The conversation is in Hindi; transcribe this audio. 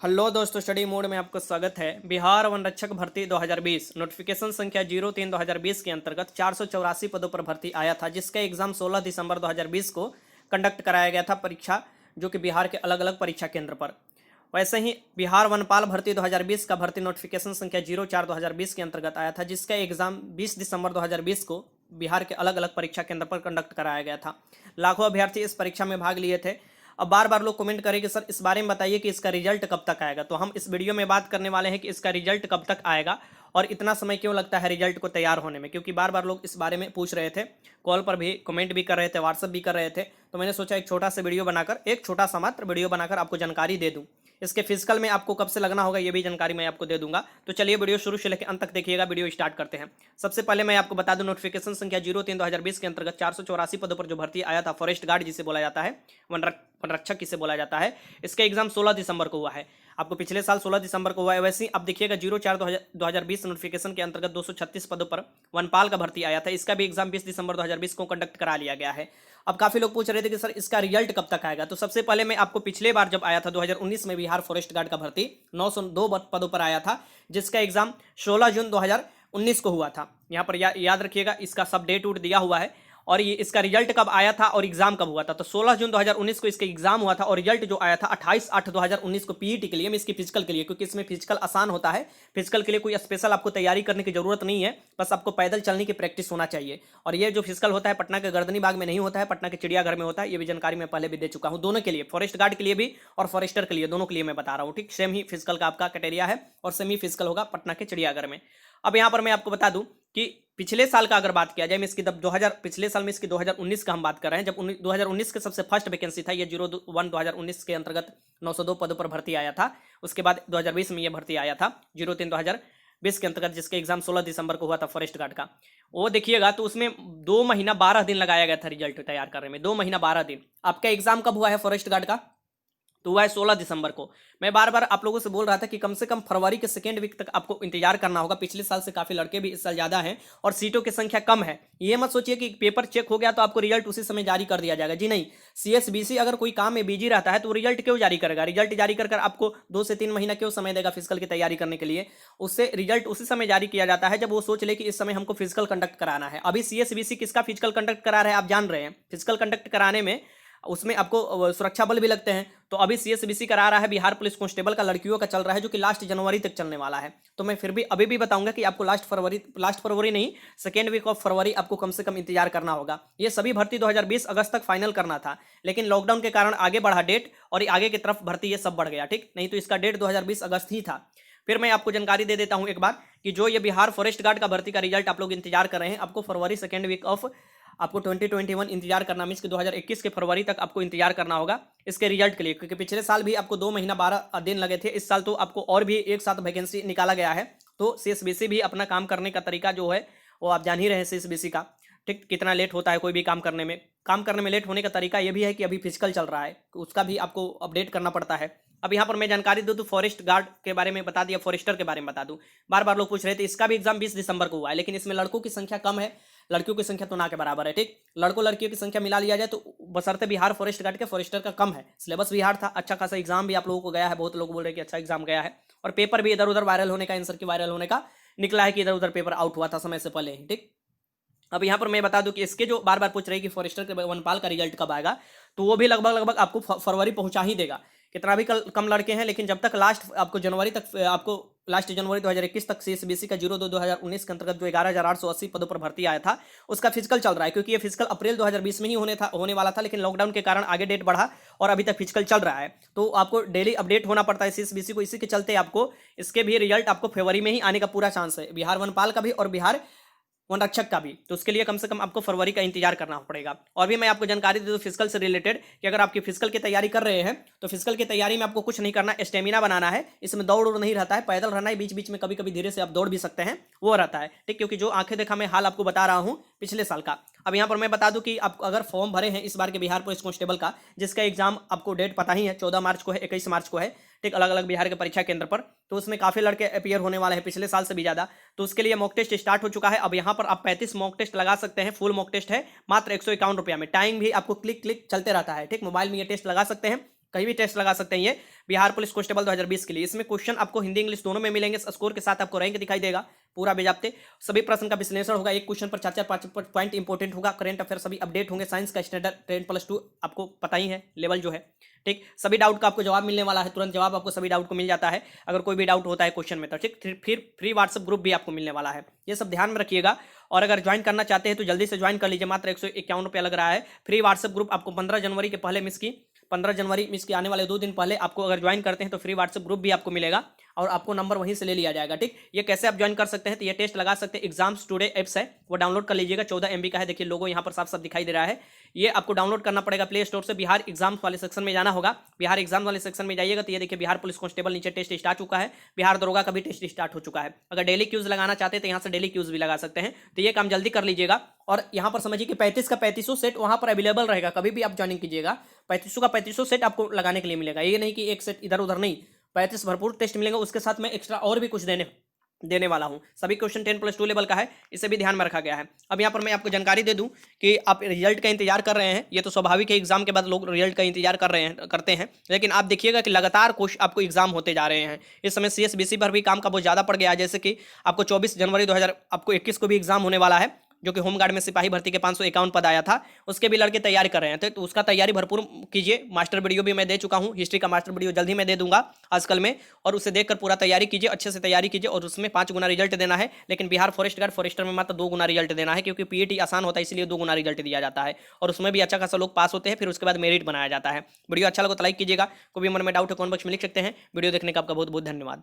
हेलो दोस्तों, स्टडी मोड में आपका स्वागत है। बिहार वन रक्षक भर्ती 2020 नोटिफिकेशन संख्या 03/2020 के अंतर्गत 484 पदों पर भर्ती आया था, जिसका एग्जाम 16 दिसंबर 2020 को कंडक्ट कराया गया था परीक्षा, जो कि बिहार के अलग अलग परीक्षा केंद्र पर। वैसे ही बिहार वनपाल भर्ती 2020 का भर्ती नोटिफिकेशन संख्या 04/2020 के अंतर्गत आया था, जिसका एग्जाम 20 दिसंबर 2020 को बिहार के अलग अलग परीक्षा केंद्र पर कंडक्ट कराया गया था। लाखों अभ्यर्थी इस परीक्षा में भाग लिए थे। अब बार बार लोग कमेंट करें कि सर इस बारे में बताइए कि इसका रिजल्ट कब तक आएगा, तो हम इस वीडियो में बात करने वाले हैं कि इसका रिजल्ट कब तक आएगा और इतना समय क्यों लगता है रिजल्ट को तैयार होने में, क्योंकि बार बार लोग इस बारे में पूछ रहे थे, कॉल पर भी कमेंट भी कर रहे थे, व्हाट्सअप भी कर रहे थे। तो मैंने सोचा एक छोटा सा वीडियो बनाकर, एक छोटा सा मात्र वीडियो बनाकर आपको जानकारी दे दूं। इसके फिजिकल में आपको कब से लगना होगा ये भी जानकारी मैं आपको दे दूंगा। तो चलिए वीडियो शुरू से लेकर अंत तक देखिएगा। वीडियो स्टार्ट करते हैं। सबसे पहले मैं आपको बता दूं, नोटिफिकेशन संख्या 03/2020 के अंतर्गत 484 पदों पर जो भर्ती आया था, फॉरेस्ट गार्ड जिसे बोला जाता है, वनरक्षक किसे बोला जाता है, इसका एग्जाम 16 दिसंबर को हुआ है। आपको पिछले साल 16 दिसंबर को हुआ है। वैसे ही अब देखिएगा 04/2020 नोटिफिकेशन के अंतर्गत 236 पदों पर वनपाल का भर्ती आया था, इसका भी एग्जाम 20 दिसंबर 2020 को कंडक्ट करा लिया गया है। अब काफी लोग पूछ रहे थे कि सर इसका रिजल्ट कब तक आएगा, तो सबसे पहले मैं आपको पिछले बार जब आया था 2019 में बिहार फॉरेस्ट गार्ड का भर्ती 902 पदों पर आया था, जिसका एग्जाम 16 जून 2019 को हुआ था। यहाँ पर याद रखिएगा, इसका सब डेट उट दिया हुआ है और ये इसका रिजल्ट कब आया था और एग्जाम कब हुआ था। तो 16 जून 2019 को इसका एग्जाम हुआ था और रिजल्ट जो आया था 28/8/2019 को पीईटी के लिए, में इसकी फिजिकल के लिए, क्योंकि इसमें फिजिकल आसान होता है। फिजिकल के लिए कोई स्पेशल आपको तैयारी करने की जरूरत नहीं है, बस आपको पैदल चलने की प्रैक्टिस होना चाहिए। और ये जो फिजिकल होता है पटना के गर्दनी बाग में नहीं होता है, पटना के चिड़ियाघर में होता है। ये भी जानकारी मैं पहले भी दे चुका हूँ, दोनों के लिए, फॉरेस्ट गार्ड के लिए भी और फॉरेस्टर के लिए, दोनों के लिए मैं बता रहा हूँ। ठीक, सेम ही फिजिकल का आपका क्राइटेरिया है और सेम ही फिजिकल होगा पटना के चिड़ियाघर में। अब यहाँ पर मैं आपको बता दूं कि पिछले साल का अगर बात किया जाए, मैं इसकी 2000 पिछले साल में इसकी 2019 का हम बात कर रहे हैं, जब 2019 के सबसे फर्स्ट वैकेंसी था ये 01/2019 के अंतर्गत 902 पदों पर भर्ती आया था। उसके बाद 2020 में ये भर्ती आया था 03/2020 के अंतर्गत, जिसके एग्जाम 16 दिसंबर को हुआ था फॉरेस्ट गार्ड का। वो देखिएगा तो उसमें 2 महीना 12 दिन लगाया गया था रिजल्ट तैयार करने में, 2 महीना 12 दिन। आपका एग्जाम कब हुआ है फॉरेस्ट गार्ड का? तो हुआ है 16 दिसंबर को। मैं बार बार आप लोगों से बोल रहा था कि कम से कम फरवरी के सेकेंड वीक तक आपको इंतजार करना होगा। पिछले साल से काफी लड़के भी इस साल ज्यादा हैं और सीटों की संख्या कम है। ये मत सोचिए कि पेपर चेक हो गया तो आपको रिजल्ट उसी समय जारी कर दिया जाएगा, जी नहीं। सीएसबीसी अगर कोई काम में बिजी रहता है तो रिजल्ट क्यों जारी करेगा? रिजल्ट जारी कर आपको 2 से 3 महीना क्यों समय देगा फिजिकल की तैयारी करने के लिए? उससे रिजल्ट उसी समय जारी किया जाता है जब वो सोच ले कि इस समय हमको फिजिकल कंडक्ट कराना है। अभी सीएसबीसी किसका फिजिकल कंडक्ट करा रहा है आप जान रहे हैं। फिजिकल कंडक्ट कराने में उसमें आपको सुरक्षा बल भी लगते हैं। तो अभी सीएसबीसी करा रहा है बिहार पुलिस कांस्टेबल का, लड़कियों का चल रहा है, जो कि लास्ट जनवरी तक चलने वाला है। तो मैं फिर भी अभी भी बताऊंगा कि आपको लास्ट फरवरी नहीं, सेकेंड वीक ऑफ फरवरी आपको कम से कम इंतजार करना होगा। ये सभी भर्ती 2020 अगस्त तक फाइनल करना था, लेकिन लॉकडाउन के कारण आगे बढ़ा डेट और आगे की तरफ भर्ती ये सब बढ़ गया। ठीक, नहीं तो इसका डेट 2020 अगस्त ही था। फिर मैं आपको जानकारी दे देता हूं एक बार कि जो ये बिहार फॉरेस्ट गार्ड का भर्ती का रिजल्ट आप लोग इंतजार कर रहे हैं, आपको फरवरी सेकेंड वीक ऑफ आपको 2021 इंतजार करना, मीन्स कि 2021 के फरवरी तक आपको इंतजार करना होगा इसके रिजल्ट के लिए, क्योंकि पिछले साल भी आपको 2 महीना 12 दिन लगे थे। इस साल तो आपको और भी एक साथ वैकेंसी निकाला गया है। तो सीएसबीसी भी अपना काम करने का तरीका जो है वो आप जान ही रहे हैं सीएसबीसी का। ठीक, कितना लेट होता है कोई भी काम करने में। काम करने में लेट होने का तरीका ये भी है कि अभी फिजिकल चल रहा है, तो उसका भी आपको अपडेट करना पड़ता है। अब यहाँ पर मैं जानकारी दूं तो फॉरेस्ट गार्ड के बारे में बता दिया, फॉरेस्टर के बारे में बता दूं। बार बार लोग पूछ रहे थे, इसका भी एग्जाम 20 दिसंबर को हुआ है, लेकिन इसमें लड़कों की संख्या कम है, लड़कियों की संख्या तो ना के बराबर है। ठीक, लड़कों लड़कियों की संख्या मिला लिया जाए तो बशर्ते बिहार फॉरेस्ट गार्ड के फॉरेस्टर का कम है। सिलेबस बिहार था, अच्छा खासा एग्जाम भी आप लोगों को गया है, बहुत लोग बोल रहे हैं कि अच्छा एग्जाम गया है। और पेपर भी इधर उधर वायरल होने का, आंसर की वायरल होने का निकला है कि इधर उधर पेपर आउट हुआ था समय से पहले ही। ठीक, अब यहाँ पर मैं बता दूं कि इसके जो बार बार पूछ रहे हैं कि फॉरेस्टर के वनपाल का रिजल्ट कब आएगा, तो वो भी लगभग लगभग आपको फरवरी पहुंचा ही देगा। कितना भी कम लड़के हैं, लेकिन जब तक लास्ट आपको जनवरी तक, आपको लास्ट जनवरी 2021 तक सीएसबीसी का 02/2019 के अंतर्गत जो 11,880 पदों पर भर्ती आया था उसका फिजिकल चल रहा है, क्योंकि ये फिजिकल अप्रैल 2020 में ही होने वाला था, लेकिन लॉकडाउन के कारण आगे डेट बढ़ा और अभी तक फिजिकल चल रहा है। तो आपको डेली अपडेट होना पड़ता है सीएसबीसी को। इसी के चलते आपको इसके भी रिजल्ट आपको फरवरी में ही आने का पूरा चांस है, बिहार वनपाल का भी और बिहार वन रक्षक का भी। तो उसके लिए कम से कम आपको फरवरी का इंतजार करना पड़ेगा। और भी मैं आपको जानकारी दे दूं फिजिकल से रिलेटेड कि अगर आपकी फिजिकल की तैयारी कर रहे हैं तो फिजिकल की तैयारी में आपको कुछ नहीं करना, स्टेमिना बनाना है। इसमें दौड़ उड़ नहीं रहता है, पैदल रहना है, बीच बीच में कभी कभी धीरे से आप दौड़ भी सकते हैं, वो रहता है। ठीक, क्योंकि जो आंखें देखा मैं हाल आपको बता रहा हूँ पिछले साल का। अब यहाँ पर मैं बता दूं कि आप अगर फॉर्म भरे हैं इस बार के बिहार पुलिस कांस्टेबल का, जिसका एग्जाम आपको डेट पता ही है, 14 मार्च को है, 21 मार्च को है। ठीक, अलग अलग बिहार के परीक्षा केंद्र पर। तो उसमें काफी लड़के अपीयर होने वाले हैं पिछले साल से भी ज्यादा। तो उसके लिए मॉक टेस्ट स्टार्ट हो चुका है। अब यहाँ पर आप 35 मॉक टेस्ट लगा सकते हैं, फुल मॉक टेस्ट है, मात्र 151 रुपया में। टाइम भी आपको क्लिक क्लिक चलते रहता है। ठीक, मोबाइल में ये टेस्ट लगा सकते हैं, कहीं भी टेस्ट लगा सकते हैं ये बिहार पुलिस कांस्टेबल 2020 के लिए। इसमें क्वेश्चन आपको हिंदी इंग्लिश दोनों में मिलेंगे, स्कोर के साथ आपको रैंक दिखाई देगा पूरा बेजाप्ते। सभी प्रश्न का विश्लेषण होगा, एक क्वेश्चन पर 4-4 5 पॉइंट इंपॉर्टेंट होगा। करंट अफेयर सभी अपडेट होंगे। साइंस का स्टैंडर्ड 10+2 आपको पता ही है लेवल जो है, ठीक। सभी डाउट का आपको जवाब मिलने वाला है, तुरंत जवाब आपको सभी डाउट को मिल जाता है अगर कोई भी डाउट होता है क्वेश्चन में तो, ठीक। फिर फ्री व्हाट्सएप ग्रुप भी आपको मिलने वाला है, ये सब ध्यान में रखिएगा। और अगर ज्वाइन करना चाहते हैं तो जल्दी से ज्वाइन कर लीजिए, मात्र 151 रुपया लग रहा है। फ्री व्हाट्सएप ग्रुप आपको 15 जनवरी के पहले मिस की 15 जनवरी मिस के आने वाले 2 दिन पहले आपको अगर ज्वाइन करते हैं तो फ्री व्हाट्सएप ग्रुप भी आपको मिलेगा और आपको नंबर वहीं से ले लिया जाएगा, ठीक। ये कैसे आप ज्वाइन कर सकते हैं, तो ये टेस्ट लगा सकते हैं। एग्जाम्स टुडे एप्स है, वो डाउनलोड कर लीजिएगा। 14 MB का है, देखिए लोगो यहाँ पर साफ साफ दिखाई दे रहा है। ये आपको डाउनलोड करना पड़ेगा प्ले स्टोर से। बिहार एग्जाम्स वाले सेक्शन में जाना होगा, बिहार एग्जाम वाले सेक्शन में जाइएगा तो ये देखिए बिहार पुलिस कांस्टेबल नीचे टेस्ट स्टार्ट चुका है, बिहार दरोगा का भी टेस्ट स्टार्ट हो चुका है। अगर डेली क्यूज लगाना चाहते हैं तो यहाँ से डेली क्यूज भी लगा सकते हैं, तो ये काम जल्दी कर लीजिएगा। और यहाँ पर समझिए कि 35 का 3500 सेट वहाँ पर अवेलेबल रहेगा, कभी भी आप ज्वाइनिंग कीजिएगा 3500 का 3500 सेट आपको लगाने के लिए मिलेगा। ये नहीं कि एक सेट इधर उधर नहीं, 35 भरपूर टेस्ट मिलेंगे, उसके साथ में एक्स्ट्रा और भी कुछ देने वाला हूं। सभी क्वेश्चन 10+2 लेवल का है, इसे भी ध्यान में रखा गया है। अब यहाँ पर मैं आपको जानकारी दे दूं कि आप रिजल्ट का इंतजार कर रहे हैं, ये तो स्वाभाविक है, एग्जाम के बाद लोग रिजल्ट का इंतजार करते हैं, लेकिन आप देखिएगा कि लगातार आपको एग्जाम होते जा रहे हैं। इस समय CSBC पर भी काम का बहुत ज़्यादा पड़ गया है, जैसे कि आपको 24 जनवरी 2021 को भी एग्जाम होने वाला है, जो कि होमगार्ड में सिपाही भर्ती के 551 पद आया था, उसके भी लड़के तैयारी कर रहे हैं, तो उसका तैयारी भरपूर कीजिए। मास्टर वीडियो भी मैं दे चुका हूं, हिस्ट्री का मास्टर वीडियो जल्द ही मैं दे दूंगा आजकल में, और उसे देखकर पूरा तैयारी कीजिए, अच्छे से तैयारी कीजिए। और उसमें 5 गुना रिजल्ट देना है, लेकिन बिहार फॉरेस्ट गार्ड फॉरेस्टर में मात्र 2 गुना रिजल्ट देना है, क्योंकि PET आसान होता है इसलिए 2 गुना रिजल्ट दिया जाता है, और उसमें भी अच्छा खासा लोग पास होते हैं, फिर उसके बाद मेरिट बनाया जाता है। वीडियो अच्छा लगा तो लाइक कीजिएगा, कोई भी मन में डाउट है कमेंट बॉक्स में लिख सकते हैं। वीडियो देखने का आपका बहुत बहुत धन्यवाद।